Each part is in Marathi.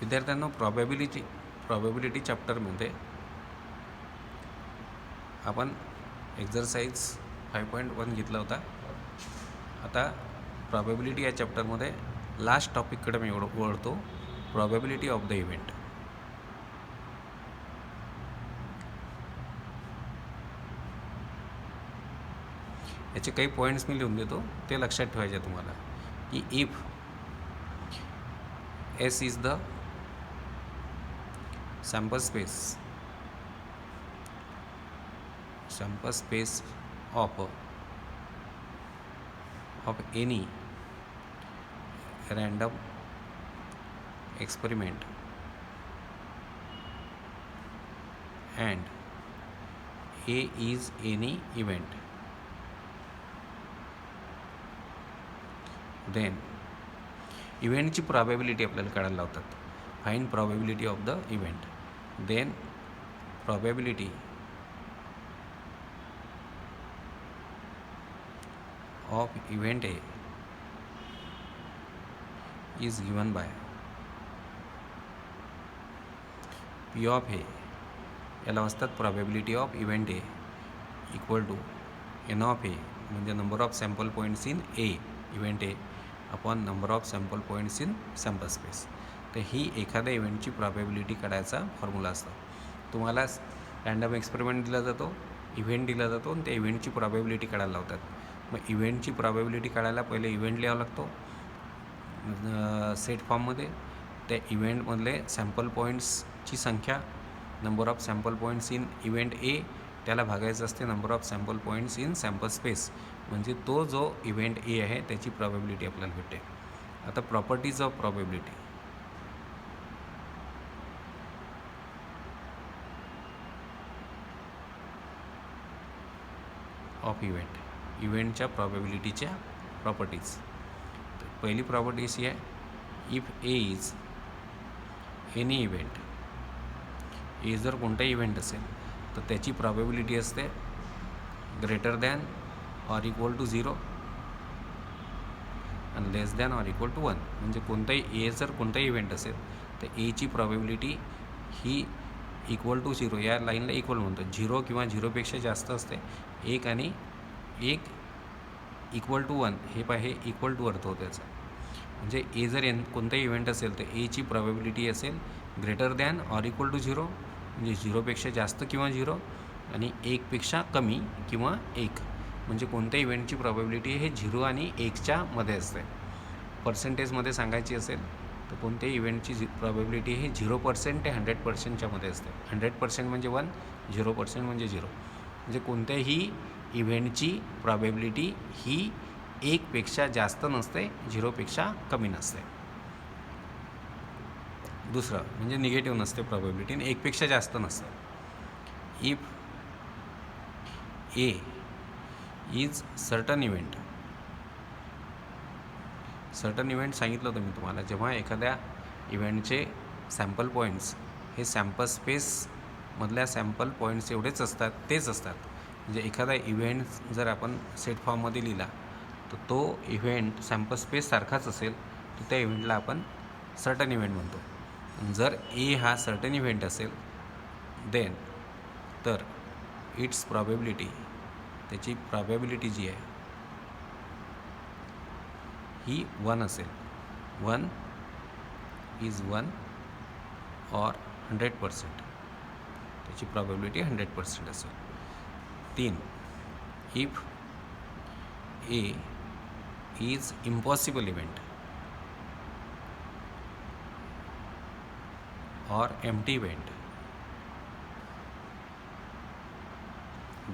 विद्यार्थ्यांना प्रॉबॅबिलिटी चॅप्टरमध्ये आपण एक्झरसाइज 5.1 घेतला होता. आता प्रॉबॅबिलिटी या चॅप्टरमध्ये लास्ट टॉपिककडे मी वळतो, प्रॉबॅबिलिटी ऑफ द इव्हेंट. याचे काही पॉईंट्स मी लिहून देतो, ते लक्षात ठेवायचे तुम्हाला की if S is the sample space of any random experiment and A is any event, then इव्हेंटची प्रॉबॅबिलिटी आपल्याला काढायला लावतात. Find probability of the event. Then probability of event A is given by P of A, याला वाचतात probability of event A equal to n of A, म्हणजे number of sample points in A event A upon number of sample points in sample space. तर ही एखाद्या इव्हेंटची प्रॉबॅबिलिटी काढायचा फॉर्म्युला असतो. तुम्हाला रँडम एक्सपेरिमेंट दिला जातो, इव्हेंट दिला जातो आणि त्या इव्हेंटची प्रॉबॅबिलिटी काढायला लावतात. मग इव्हेंटची प्रॉबॅबिलिटी काढायला पहिले इव्हेंट लिहावा लागतो सेट फॉर्ममध्ये. त्या इव्हेंटमधले सॅम्पल पॉईंट्सची संख्या, number of sample points in event A, त्याला भागायचं असते number of sample points in sample space, म्हणजे तो जो इव्हेंट ए आहे त्याची प्रॉबॅबिलिटी आपल्याला भेटते. आता प्रॉपर्टीज ऑफ प्रॉबॅबिलिटी. ऑफ इव्हेंटच्या प्रॉबॅबिलिटीच्या प्रॉपर्टीज. तर पहिली प्रॉपर्टी अशी आहे, if A is any event, A जर कोणताही इव्हेंट असेल तर त्याची प्रॉबॅबिलिटी असते greater than or equal to 0 आणि less than or equal to 1. म्हणजे कोणताही ए जर कोणताही इव्हेंट असेल तर एची प्रॉबॅबिलिटी ही इक्वल टू 0, या लाईनला इक्वल म्हणतो. 0 किंवा 0पेक्षा जास्त असते. 1 आणि 1 इक्वल टू 1 हे इक्वल टू अर्थ होतो त्याचा. म्हणजे ए जर कोणताही इव्हेंट असेल तर एची प्रॉबॅबिलिटी असेल greater than or equal to 0, म्हणजे 0पेक्षा जास्त किंवा 0 आणि 1पेक्षा कमी किंवा 1. म्हणजे कोणत्या इव्हेंटची प्रॉबॅबिलिटी हे 0 आणि 1च्या मध्ये असते. पर्सेंटेजमध्ये सांगायची असेल तर कोणत्याही इव्हेंटची प्रॉबॅबिलिटी ही 0% ते 100%च्या मध्ये असते. 100% म्हणजे 1, 0% म्हणजे 0. म्हणजे कोणत्याही इव्हेंटची प्रॉबॅबिलिटी ही 1पेक्षा जास्त नसते, 0पेक्षा कमी नसते. दुसरं म्हणजे निगेटिव्ह नसते प्रॉबॅबिलिटी, 1पेक्षा जास्त नसते. If A is certain event सांगितलं होतं मी तुम्हाला. जेव्हा एखाद्या इव्हेंटचे सॅम्पल पॉईंट्स हे सॅम्पल स्पेसमधल्या सॅम्पल पॉईंट्स एवढेच असतात, तेच असतात. म्हणजे एखादा इव्हेंट जर आपण सेट फॉर्ममध्ये लिहिला तर तो इव्हेंट सॅम्पल स्पेस सारखाच असेल तर त्या इव्हेंटला आपण सर्टन इव्हेंट म्हणतो. जर ए हा सर्टन इव्हेंट असेल देन तर इट्स प्रॉबॅबिलिटी, त्याची प्रॉबॅबिलिटी जी आहे ही 1 असेल. 1 इज 1 और 100%, त्याची प्रॉबॅबिलिटी 100% असेल. 3, if A is impossible event or empty event,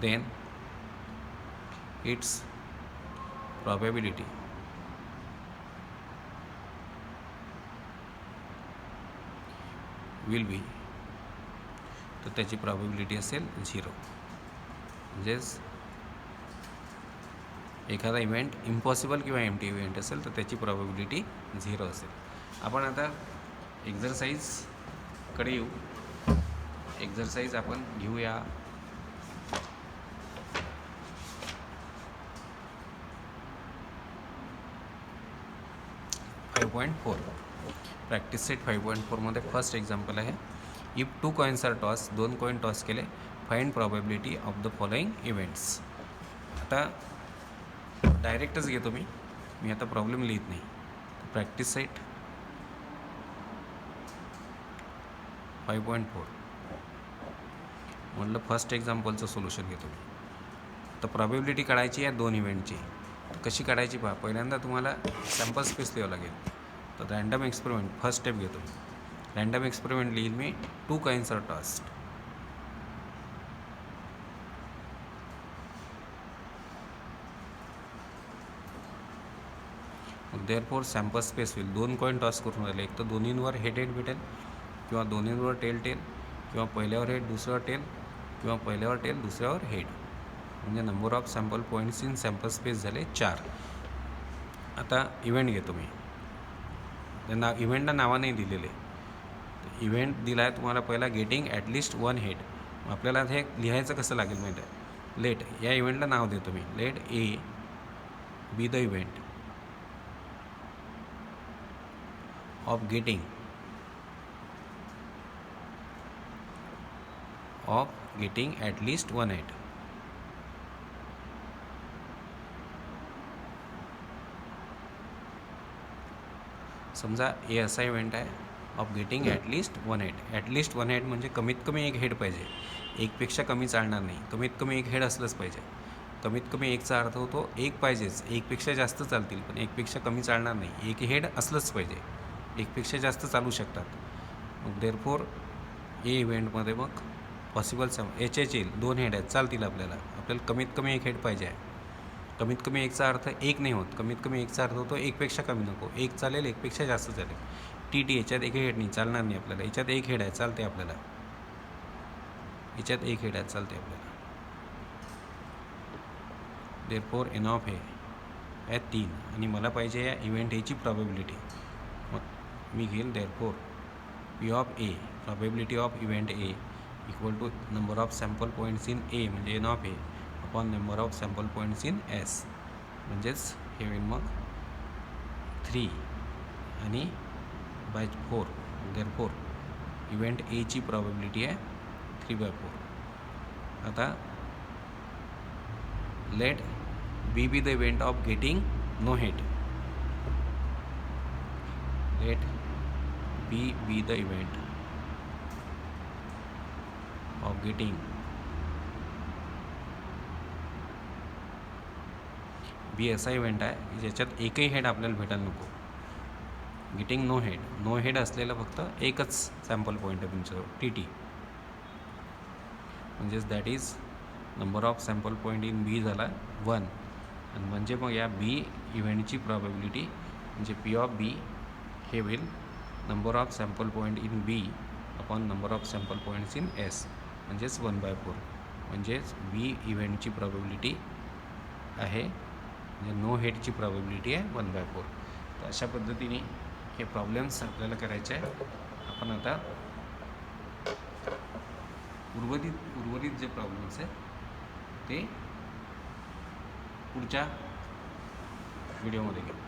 then its probability will be, तर त्याची प्रॉबॅबिलिटी असेल 0. म्हणजेच एखादा इव्हेंट इम्पॉसिबल किंवा एम्प्टी इव्हेंट असेल तर त्याची प्रॉबॅबिलिटी 0 असेल. आपण आता एक्झरसाइजकडे येऊ. एक्झरसाइज आपण घेऊया 5.4. प्रॅक्टिस सेट 5.4मध्ये फर्स्ट एक्झाम्पल आहे. If 2 coins are toss, 2 coin toss केले, find probability of the following events. आता डायरेक्टच घेतो मी आता प्रॉब्लेम लिहित नाही. प्रॅक्टिस सेट 5.4 म्हटलं फर्स्ट एक्झाम्पलचं सोल्युशन घेतो मी. तर प्रॉबॅबिलिटी काढायची आहे 2 इव्हेंटची. कशी काढायची पहा. पहिल्यांदा तुम्हाला सॅम्पल स्पेस लिहावं लागेल. तर रँडम एक्सपेरिमेंट फर्स्ट स्टेप घेतो. रँडम एक्सपेरिमेंट लिहिल मी 2 coins are tossed. Therefore sample space होईल. 2 कॉईन टॉस करून राहिले. एक तर दोन्हींवर हेड भेटेल, किंवा दोन्हींवर टेल, किंवा पहिल्यावर हेड दुसऱ्यावर टेल, किंवा पहिल्यावर टेल दुसऱ्यावर हेड. म्हणजे number of sample points in sample space झाले 4. आता इव्हेंट घेतो मी. त्यांना इव्हेंटला नावं नाही दिलेले. इव्हेंट दिला आहे तुम्हाला पहिला गेटिंग ॲटलिस्ट 1 हेड. आपल्याला हे लिहायचं कसं लागेल माहीत आहे. लेट या इव्हेंटला नाव देतो मी. Let A be the event of getting at least 1 head. समजा ए असा इव्हेंट आहे of getting at least 1 head. At least 1 head म्हणजे कमीत कमी 1 हेड पाहिजे. एकपेक्षा कमी चालणार नाही. कमीत कमी 1 हेड असलंच पाहिजे. कमीत कमी 1चा अर्थ होतो 1 पाहिजेच. 1पेक्षा जास्त चालतील पण 1पेक्षा कमी चालणार नाही. 1 हेड असलंच पाहिजे. 1पेक्षा जास्त चालू शकतात. मग देअरफॉर ए इव्हेंटमध्ये मग पॉसिबल एच येईल. 2 हेड आहेत चालतील आपल्याला कमीत कमी 1 हेड पाहिजे आहे. कमीत कमी 1चा अर्थ 1 नाही होत. कमीत कमी 1चा अर्थ होतो 1पेक्षा कमी नको. 1 चालेल, 1पेक्षा जास्त चालेल. टी याच्यात 1 हेड नाही चालणार नाही आपल्याला. याच्यात 1 हेड आहे चालते आपल्याला. याच्यात 1 हेड आहे चालते आपल्याला. देअरफॉर एन ऑफ ए आहे 3 आणि मला पाहिजे या इव्हेंट एची प्रॉबॅबिलिटी. मी घेईल therefore P of A probability of event A equal to number of sample points in A म्हणजे n of A upon number of sample points in S. म्हणजेच हे होईल मग 3 आणि बाय 4. देअरफॉर इव्हेंट एची प्रॉबॅबिलिटी आहे 3/4. आता let B be the event of getting no head. Let B be the event of getting B असा इव्हेंट आहे की ज्याच्यात एकही हेड आपल्याला भेटायला नको. Getting no head. No head असलेलं फक्त एकच सॅम्पल पॉईंट आहे तुमच्याजवळ TT. म्हणजेच that is number of sample point in B झाला 1. आणि म्हणजे मग या बी इव्हेंटची प्रॉबॅबिलिटी म्हणजे पी ऑफ बी हे होईल number of sample point in B upon number of sample points in S म्हणजेच 1/4. म्हणजेच बी इव्हेंटची प्रॉबॅबिलिटी आहे म्हणजे नो हेडची प्रॉबॅबिलिटी आहे 1/4. तर अशा पद्धतीने हे प्रॉब्लेम्स आपल्याला करायचे आहे. आपण आता उर्वरित जे प्रॉब्लेम्स आहेत ते पुढच्या व्हिडिओमध्ये घेऊ.